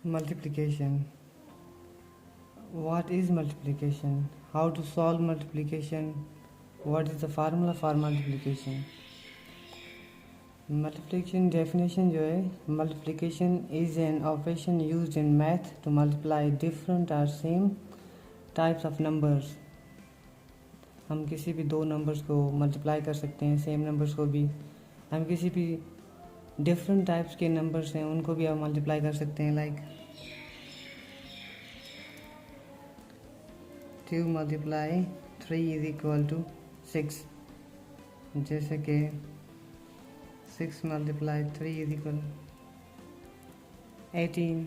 Multiplication. What is multiplication? How to solve multiplication? What is the formula for multiplication? Multiplication definition जो है, multiplication is an operation used in math to multiply different or same types of numbers. हम किसी भी दो numbers को multiply कर सकते हैं, सेम नंबर्स को भी. हम किसी भी डिफरेंट टाइप्स के नंबर्स हैं उनको भी हम मल्टीप्लाई कर सकते हैं. Like 2 multiply 3 is equal to 6. जैसे कि 6 मल्टीप्लाई 3 इज इक्वल 18.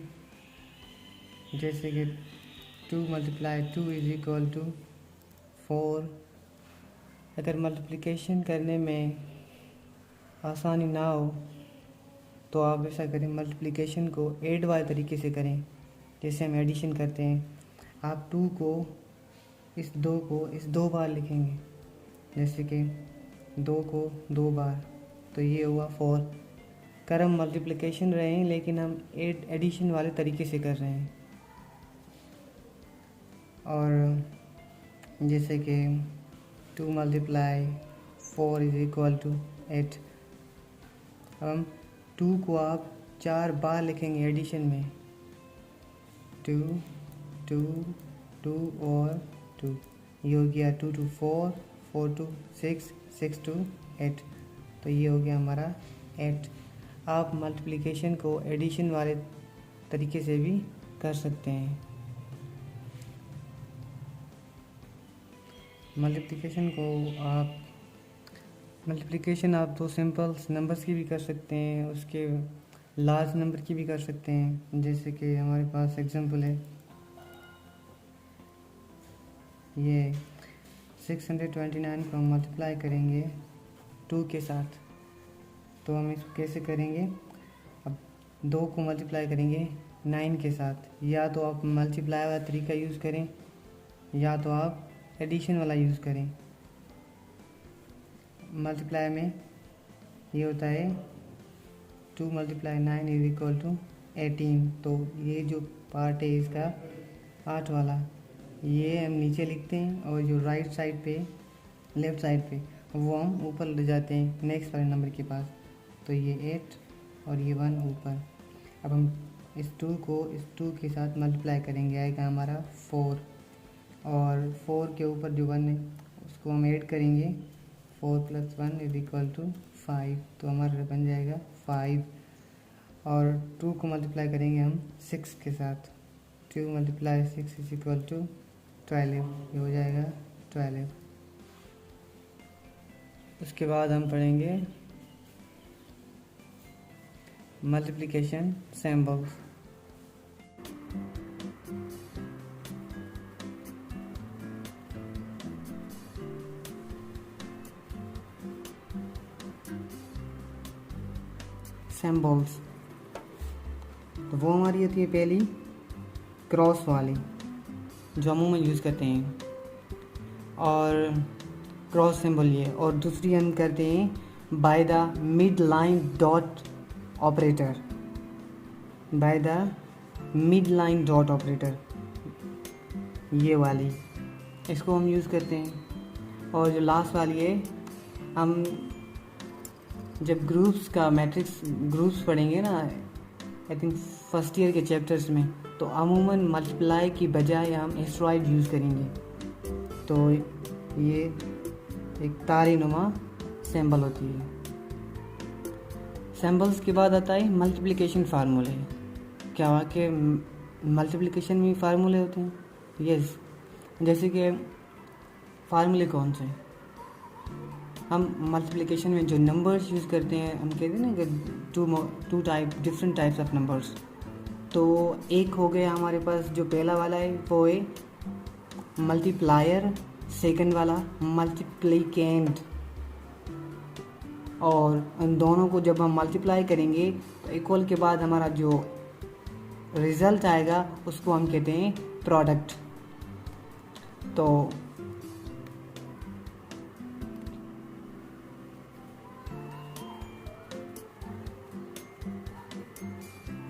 जैसे कि 2 मल्टीप्लाई 2 इज इक्वल टू 4. अगर मल्टीप्लिकेशन करने में आसानी ना हो तो आप ऐसा करें, मल्टीप्लिकेशन को एड वाले तरीके से करें. जैसे हम एडिशन करते हैं, आप 2 को इस 2 बार लिखेंगे. जैसे कि 2 को 2 बार, तो ये हुआ 4. कर हम मल्टीप्लिकेशन रहे हैं लेकिन हम एडिशन वाले तरीके से कर रहे हैं. और जैसे कि 2 मल्टीप्लाई 4 इज इक्वल टू 8. हम 2 को आप 4 बार लिखेंगे एडिशन में. 2 2 2 और 2. ये हो गया 2 to 4, 4 to 6, 6 to 8. तो ये हो गया हमारा 8. आप मल्टीप्लिकेशन को एडिशन वाले तरीके से भी कर सकते हैं. मल्टीप्लिकेशन आप दो सिंपल नंबर्स की भी कर सकते हैं, उसके लार्ज नंबर की भी कर सकते हैं. जैसे कि हमारे पास एग्जांपल है, ये 629 को हम मल्टीप्लाई करेंगे 2 के साथ. तो हम इसको कैसे करेंगे? अब 2 को मल्टीप्लाई करेंगे 9 के साथ. या तो आप मल्टीप्लाई वाला तरीका यूज़ करें या तो आप एडिशन वाला यूज़ करें. मल्टीप्लाई में ये होता है 2 मल्टीप्लाई 9 इज इक्वल टू 18. तो ये जो पार्ट है इसका 8 वाला, ये हम नीचे लिखते हैं और जो राइट साइड पे, लेफ़्ट साइड पे, वो हम ऊपर ले जाते हैं नेक्स्ट वाले नंबर के पास. तो ये 8 और ये 1 ऊपर. अब हम इस 2 को इस 2 के साथ मल्टीप्लाई करेंगे, आएगा हमारा 4. और 4 के ऊपर जो 1 है उसको हम ऐड करेंगे. 4 + 1 इज इक्वल टू 5. तो हमारा बन जाएगा 5. और 2 को मल्टीप्लाई करेंगे हम 6 के साथ. 2 मल्टीप्लाई 6 इज इक्वल टू 12. ये हो जाएगा 12. उसके बाद हम पढ़ेंगे मल्टीप्लिकेशन सिंबल्स. सिंबल्स तो वो हमारी होती है पहली क्रॉस वाली जो हम में यूज़ करते हैं, और क्रॉस सिंबल ये. और दूसरी हम करते हैं by the mid line dot operator. By the mid line dot operator, ये वाली, इसको हम यूज़ करते हैं. और जो लास्ट वाली है, हम जब ग्रुप्स का मैट्रिक्स ग्रुप्स पढ़ेंगे ना, आई थिंक फर्स्ट ईयर के चैप्टर्स में, तो अमूमन मल्टीप्लाई की बजाय हम एस्ट्रॉइड यूज़ करेंगे. तो ये एक तारीनुमा सिंबल होती है. सिंबल्स के बाद आता है मल्टीप्लिकेशन फार्मूले. क्या वाकई मल्टीप्लिकेशन में फार्मूले होते हैं? यस. जैसे कि फार्मूले कौन से? हम मल्टीप्लिकेशन में जो नंबर्स यूज़ करते हैं, हम कहते हैं ना कि डिफरेंट टाइप्स ऑफ नंबर्स. तो एक हो गया हमारे पास जो पहला वाला है वो है मल्टीप्लायर, सेकंड वाला मल्टीप्लिकेंट. और उन दोनों को जब हम मल्टीप्लाई करेंगे तो इक्वल के बाद हमारा जो रिज़ल्ट आएगा उसको हम कहते हैं प्रोडक्ट. तो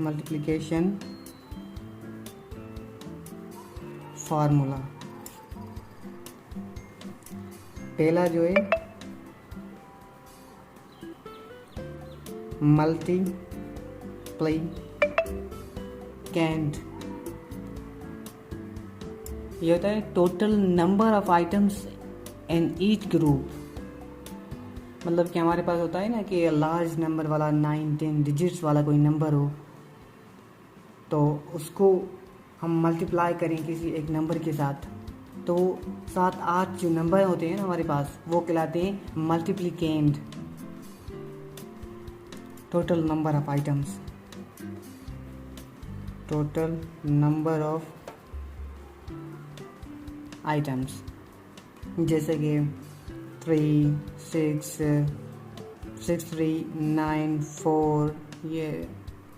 मल्टीप्लिकेशन फार्मूला। पहला जो है मल्टीप्लिकेंड, ये होता है total number of items in each group. मतलब कि हमारे पास होता है ना कि लार्ज नंबर वाला 9-10 डिजिट्स वाला कोई नंबर हो, तो उसको हम मल्टीप्लाई करें किसी एक नंबर के साथ, तो 7-8 जो नंबर होते हैं ना हमारे पास, वो कहलाते हैं multiplicand. Total number of items, total number of items, जैसे कि 3, 6, 3, 9, 4, ये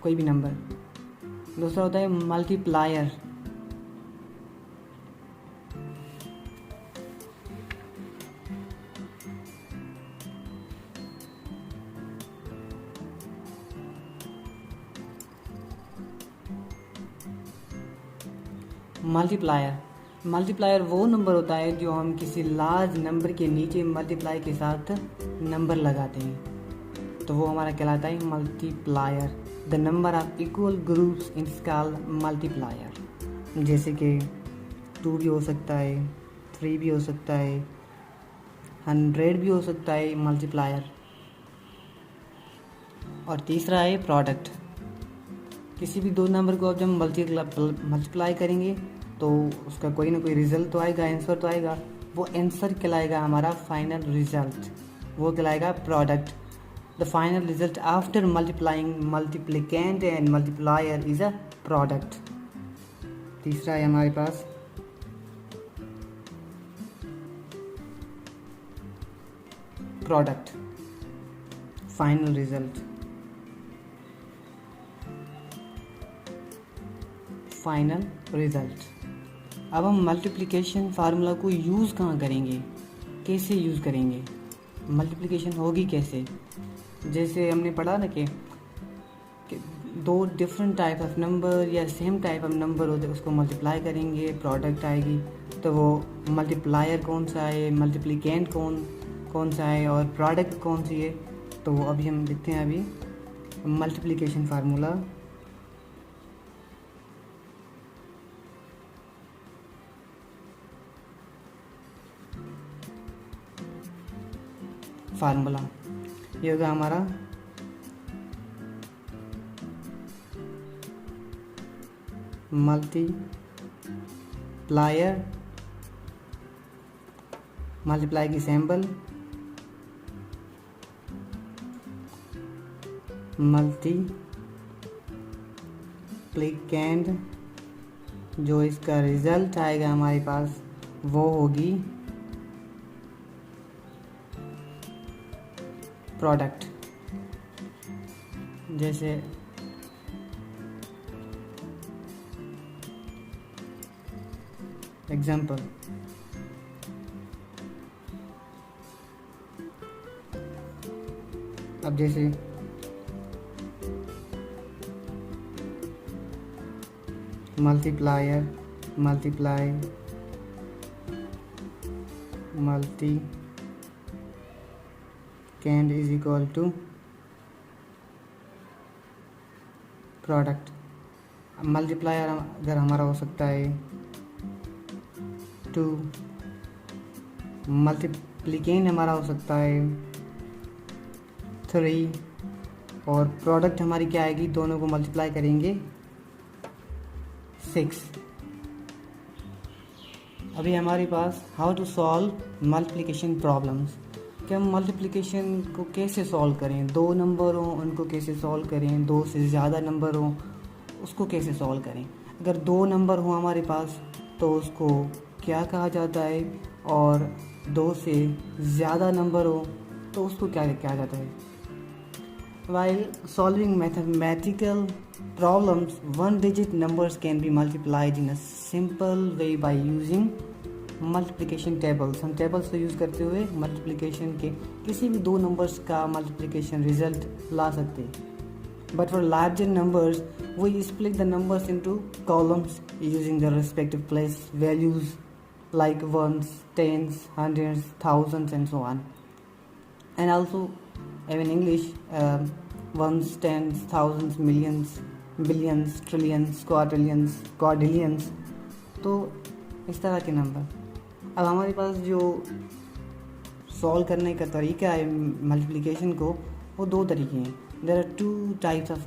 कोई भी नंबर। दूसरा होता है मल्टीप्लायर। मल्टीप्लायर वो नंबर होता है जो हम किसी लार्ज नंबर के नीचे मल्टीप्लाई के साथ नंबर लगाते हैं, तो वो हमारा कहलाता है multiplier. The number of equal groups is called multiplier. जैसे कि 2 भी हो सकता है, 3 भी हो सकता है, 100 भी हो सकता है मल्टीप्लायर। और तीसरा है प्रोडक्ट। किसी भी दो नंबर को अब जब मल्टीप्लाई करेंगे तो उसका कोई ना कोई रिजल्ट तो आएगा, आंसर तो आएगा। वो आंसर कहलाएगा हमारा फाइनल रिजल्ट, वो कहलाएगा product. The final result after multiplying multiplicand and multiplier is a product. तीसरा है हमारे पास product, final result. Final result. अब हम मल्टीप्लिकेशन फार्मूला को यूज़ कहाँ करेंगे, कैसे यूज़ करेंगे, मल्टीप्लिकेशन होगी कैसे। जैसे हमने पढ़ा ना कि दो डिफरेंट टाइप ऑफ नंबर या सेम टाइप ऑफ नंबर होते उसको मल्टीप्लाई करेंगे, प्रोडक्ट आएगी। तो वो मल्टीप्लायर कौन सा है, मल्टीप्लिकेंट कौन सा है और प्रोडक्ट कौन सी है, तो वो अभी हम देखते हैं। अभी मल्टीप्लिकेशन फार्मूला। फार्मूला ये होगा हमारा मल्टीप्लायर, मल्टीप्लाई की सैम्पल, मल्टीप्लिकेंड, जो इसका रिजल्ट आएगा हमारे पास वो होगी प्रोडक्ट। जैसे एग्जाम्पल, अब जैसे multiplier, multiply, multiplicand is equal to product. Multiplier अगर हमारा हो सकता है 2, मल्टीप्लिकेंड हमारा हो सकता है 3, और प्रोडक्ट हमारी क्या आएगी, दोनों को मल्टीप्लाई करेंगे 6। अभी हमारे पास how to solve multiplication problems, कि हम मल्टीप्लिकेशन को कैसे सॉल्व करें। 2 नंबर हों उनको कैसे सॉल्व करें, 2 से ज़्यादा नंबर हों उसको कैसे सॉल्व करें। अगर 2 नंबर हो हमारे पास तो उसको क्या कहा जाता है, और 2 से ज़्यादा नंबर हो तो उसको क्या कहा जाता है। While solving mathematical problems, one-digit numbers can be multiplied in a simple way by using multiplication tables। हम tables को यूज़ करते हुए multiplication के किसी भी 2 नंबर्स का multiplication result ला सकते हैं। But for larger numbers, we split the numbers into columns using the respective place values like ones, tens, hundreds, thousands, and so on. And also, even English, ones, tens, thousands, millions, billions, trillions, quadrillions. तो इस तरह के number. अब हमारे पास जो solve करने का तरीका है मल्टीप्लिकेशन को, वो दो तरीके हैं. There are two types of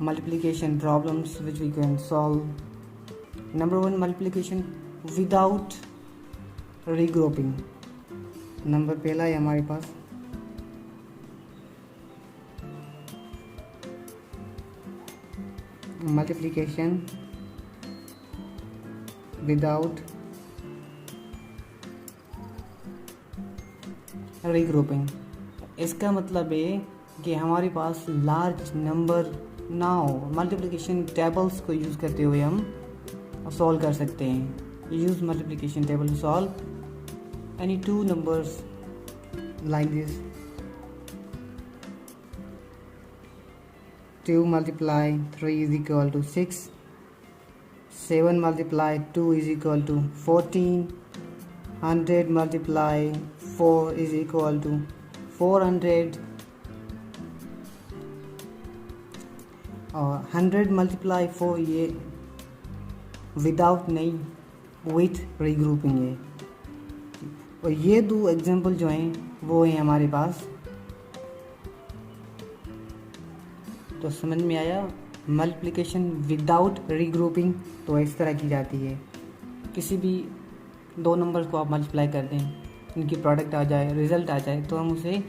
multiplication problems which we can solve. Number one, multiplication without regrouping. Number पहला है हमारे पास multiplication without regrouping. इसका मतलब है कि हमारे पास लार्ज नंबर ना हो. मल्टीप्लिकेशन टेबल्स को यूज़ करते हुए हम सॉल्व कर सकते हैं. Use multiplication table to solve any two numbers like this. 2 multiply 3 is equal to 6. 7 multiply 2 is equal to 14. 100 multiply 4 is equal to 400. और 100 multiply 4 ये विदाउट नहीं, विथ रीग्रुपिंग है. और ये दो एग्जांपल जो हैं वो हैं हमारे पास. तो समझ में आया. मल्टीप्लिकेशन विदाउट रीग्रुपिंग तो इस तरह की जाती है. किसी भी दो नंबर्स को आप मल्टीप्लाई कर दें, इनकी प्रोडक्ट आ जाए, रिजल्ट आ जाए, तो हम उसे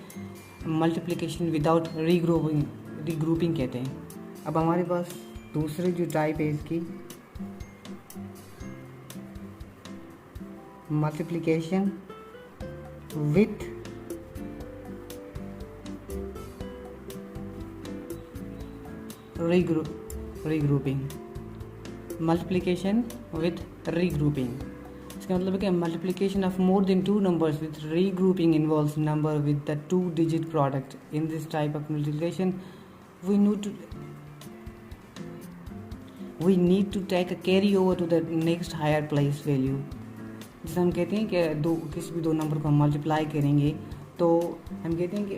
मल्टीप्लिकेशन विदाउट रीग्रुपिंग कहते हैं. अब हमारे पास दूसरी जो टाइप है इसकी, multiplication with regrouping. Multiplication with regrouping, इसका मतलब है कि multiplication of more than two numbers with regrouping involves number with the 2 digit product. In this type of multiplication we need to take a carry over to the next higher place value. जैसे हम कहते हैं कि किसी भी दो number को हम मल्टीप्लाई करेंगे तो हम कहते हैं कि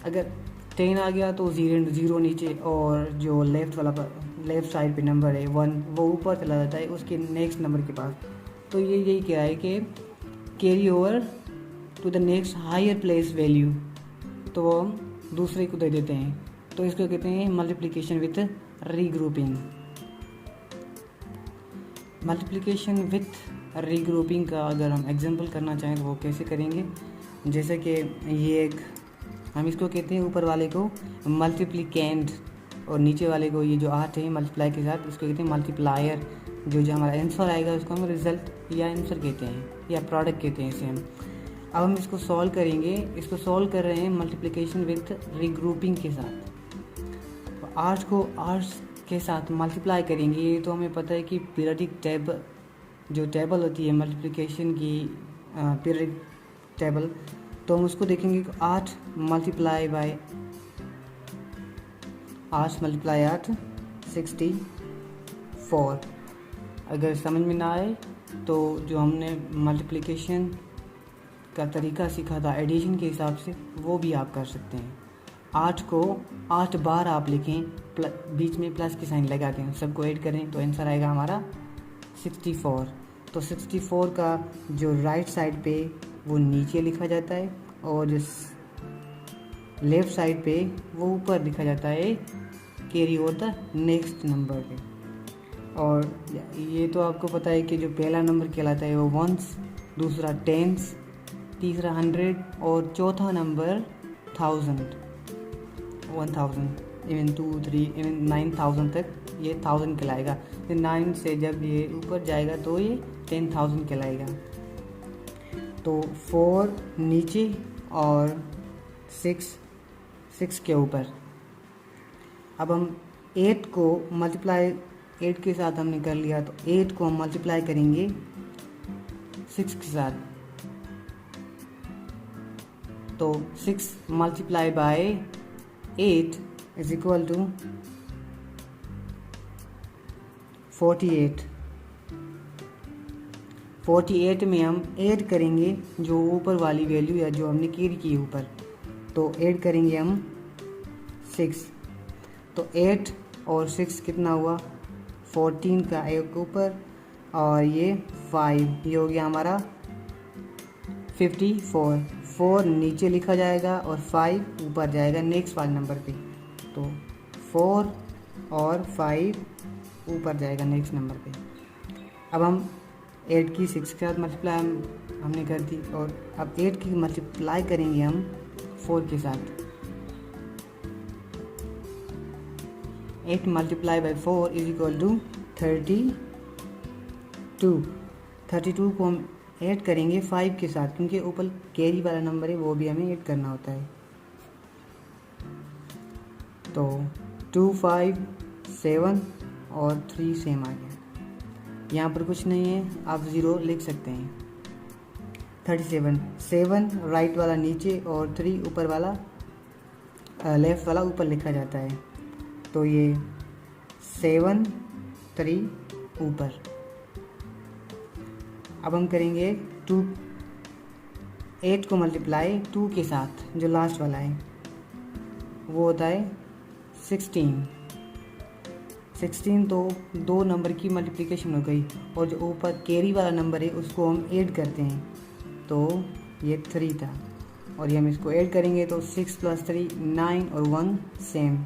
अगर 10 आ गया तो 0 नीचे, और जो लेफ़्ट साइड पे नंबर है 1 वो ऊपर चला जाता है उसके नेक्स्ट नंबर के पास. तो ये यही कह रहा है कि carry over to the next higher place value, तो वो हम दूसरे को दे देते हैं. तो इसको कहते हैं multiplication with regrouping. Multiplication with regrouping का अगर हम एग्जांपल करना चाहें तो वो कैसे करेंगे. जैसे कि ये एक, हम इसको कहते हैं ऊपर वाले को मल्टीप्लिकेंड, और नीचे वाले को ये जो 8 है मल्टीप्लाई के साथ, इसको कहते हैं मल्टीप्लायर. जो हमारा आंसर आएगा उसको हम रिजल्ट या आंसर कहते हैं या प्रोडक्ट कहते हैं इसे हम. अब हम इसको सॉल्व करेंगे. इसको सॉल्व कर रहे हैं मल्टीप्लिकेशन विथ रीग्रुपिंग के साथ. 8 को 8 के साथ मल्टीप्लाई करेंगे तो हमें पता है कि पीरियडिक टेबल, जो टेबल होती है मल्टीप्लिकेशन की पीरियडिक टेबल, तो हम उसको देखेंगे कि 8 मल्टीप्लाई 8 64. अगर समझ में ना आए तो जो हमने मल्टीप्लिकेशन का तरीका सीखा था एडिशन के हिसाब से, वो भी आप कर सकते हैं. 8 को 8 बार आप लिखें, बीच में प्लस की साइन लगा दें, सबको ऐड करें तो आंसर आएगा हमारा 64. तो 64 का जो राइट साइड पे वो नीचे लिखा जाता है और जो लेफ़्ट साइड पे वो ऊपर लिखा जाता है carry over the next number पे. और ये तो आपको पता है कि जो पहला नंबर कहलाता है वो वंस, दूसरा टेंस, तीसरा 100 और चौथा नंबर 1000, इवन 2, 3, इवन 9000 तक ये 1000 कहलाएगा. फिर 9 से जब ये ऊपर जाएगा तो ये 10,000 कहलाएगा. तो 4 नीचे और 6 के ऊपर. अब हम 8 को मल्टीप्लाई 8 के साथ हमने कर लिया, तो 8 को हम मल्टीप्लाई करेंगे 6 के साथ. तो 6 multiply by 8 is equal to 48। 48 में हम ऐड करेंगे जो ऊपर वाली वैल्यू या जो हमने कैरी की ऊपर, तो ऐड करेंगे हम 6। तो 8 और 6 कितना हुआ, 14 का एक ऊपर और ये 5, ये हो गया हमारा 54। 4 नीचे लिखा जाएगा और 5 ऊपर जाएगा नेक्स्ट वाले नंबर पे, तो 4 और 5 ऊपर जाएगा नेक्स्ट नंबर पे। अब हम 8 की 6 के साथ मल्टीप्लाई हमने कर दी, और अब 8 की मल्टीप्लाई करेंगे हम 4 के साथ। 8 multiply by 4 is equal to 32। 32 को हम ऐड करेंगे 5 के साथ, क्योंकि ऊपर कैरी वाला नंबर है वो भी हमें ऐड करना होता है। तो 2 5 7 और 3 सेम आ गया, यहाँ पर कुछ नहीं है, आप 0 लिख सकते हैं। 37, 7 राइट वाला नीचे और 3 ऊपर वाला लेफ़्ट वाला ऊपर लिखा जाता है, तो ये 7 3 ऊपर। अब हम करेंगे 8 को मल्टीप्लाई 2 के साथ, जो लास्ट वाला है वो होता है 16। 16 तो 2 नंबर की मल्टीप्लिकेशन हो गई, और जो ऊपर कैरी वाला नंबर है उसको हम ऐड करते हैं, तो ये 3 था, और ये हम इसको ऐड करेंगे तो 6 + 3 9 और 1 सेम,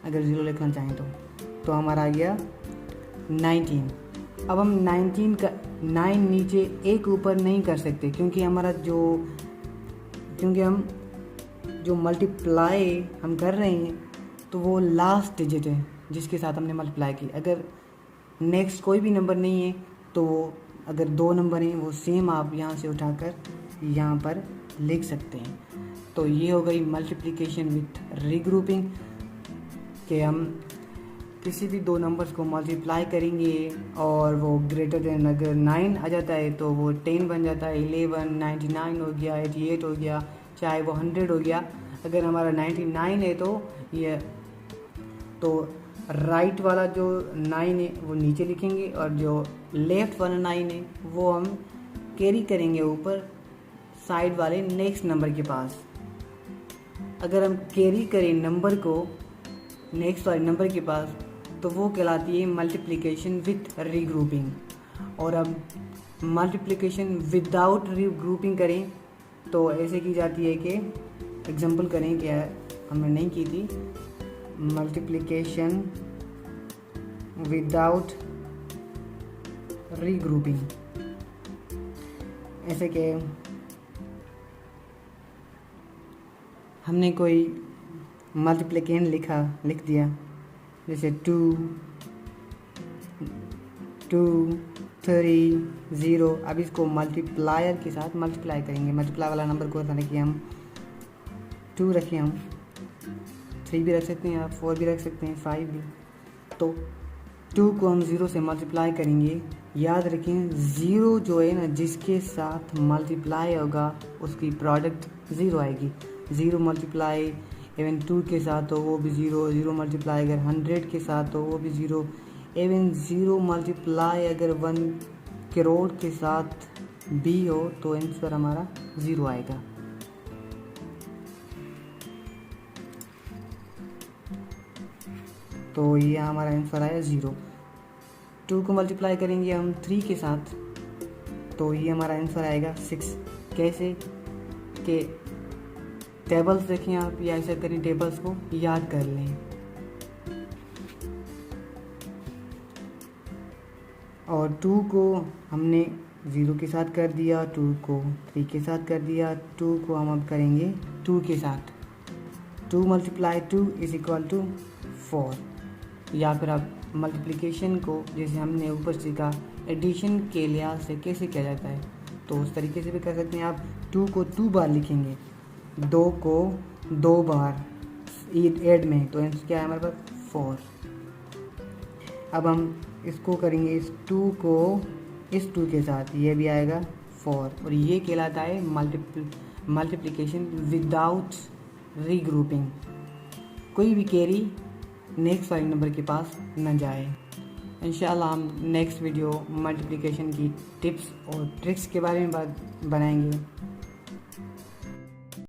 अगर 0 लिखना चाहें तो हमारा आ गया 19। अब हम 19 का 9 नीचे एक ऊपर नहीं कर सकते, क्योंकि हम जो मल्टीप्लाई हम कर रहे हैं तो वो लास्ट डिजिट है जिसके साथ हमने मल्टीप्लाई की। अगर नेक्स्ट कोई भी नंबर नहीं है तो अगर 2 नंबर हैं वो सेम आप यहाँ से उठाकर यहाँ पर लिख सकते हैं। तो ये हो गई मल्टीप्लिकेशन विथ रीग्रुपिंग, कि हम किसी भी 2 नंबर्स को मल्टीप्लाई करेंगे और वो ग्रेटर देन अगर 9 आ जाता है तो वो 10 बन जाता है, 11 99 हो गया, 88 हो गया, चाहे वो 100 हो गया। अगर हमारा 99 है तो राइट वाला जो 9 है वो नीचे लिखेंगे, और जो लेफ़्ट वाला 9 है वो हम कैरी करेंगे ऊपर साइड वाले नेक्स्ट नंबर के पास। अगर हम कैरी करें नंबर को नेक्स्ट वाले नंबर के पास तो वो कहलाती है मल्टीप्लिकेशन विथ रीग्रुपिंग। और अब मल्टीप्लिकेशन विदाउट रीग्रुपिंग करें तो ऐसे की जाती है कि एग्जांपल करें, कि हमने नहीं की थी, मल्टीप्लिकेशन विदाउट रीग्रुपिंग, ऐसे कि हमने कोई मल्टीप्लिकेशन लिख दिया, जैसे 2 2 3 0। अब इसको मल्टीप्लायर के साथ मल्टीप्लाई करेंगे। मल्टीप्लाई वाला नंबर को बताने कि हम 2 रखें, हम 3 भी रख सकते हैं, आप 4 भी रख सकते हैं, 5 भी। तो 2 को हम 0 से मल्टीप्लाई करेंगे। याद रखें 0 जो है ना, जिसके साथ मल्टीप्लाई होगा उसकी प्रोडक्ट 0 आएगी। 0 मल्टीप्लाई इवन 2 के साथ हो वो भी 0, 0 मल्टीप्लाई अगर 100 के साथ हो वो भी 0, इवन 0 मल्टीप्लाई अगर 1 करोड़ के साथ भी हो तो आंसर हमारा 0 आएगा। तो ये हमारा आंसर आया 0। 2 को मल्टीप्लाई करेंगे हम 3 के साथ तो ये हमारा आंसर आएगा 6। कैसे कि टेबल्स देखें आप, या ऐसा करें टेबल्स को याद कर लें। और 2 को हमने 0 के साथ कर दिया, 2 को 3 के साथ कर दिया, 2 को हम अब करेंगे 2 के साथ। 2 × 2 इज इक्वल टू 4। या फिर आप मल्टीप्लिकेशन को जैसे हमने ऊपर सीखा एडिशन के लिहाज से कैसे किया जाता है तो उस तरीके से भी कर सकते हैं। आप 2 को 2 बार लिखेंगे, 2 को 2 बार ऐड में, तो क्या है हमारे पास 4। अब हम इसको करेंगे इस 2 को इस 2 के साथ, ये भी आएगा 4, और ये कहलाता है मल्टीप्लिकेशन विदाउट रीग्रुपिंग। कोई भी कैरी नेक्स्ट वाले नंबर के पास न जाए। इंशाल्लाह हम नेक्स्ट वीडियो मल्टीप्लिकेशन की टिप्स और ट्रिक्स के बारे में बात बनाएंगे।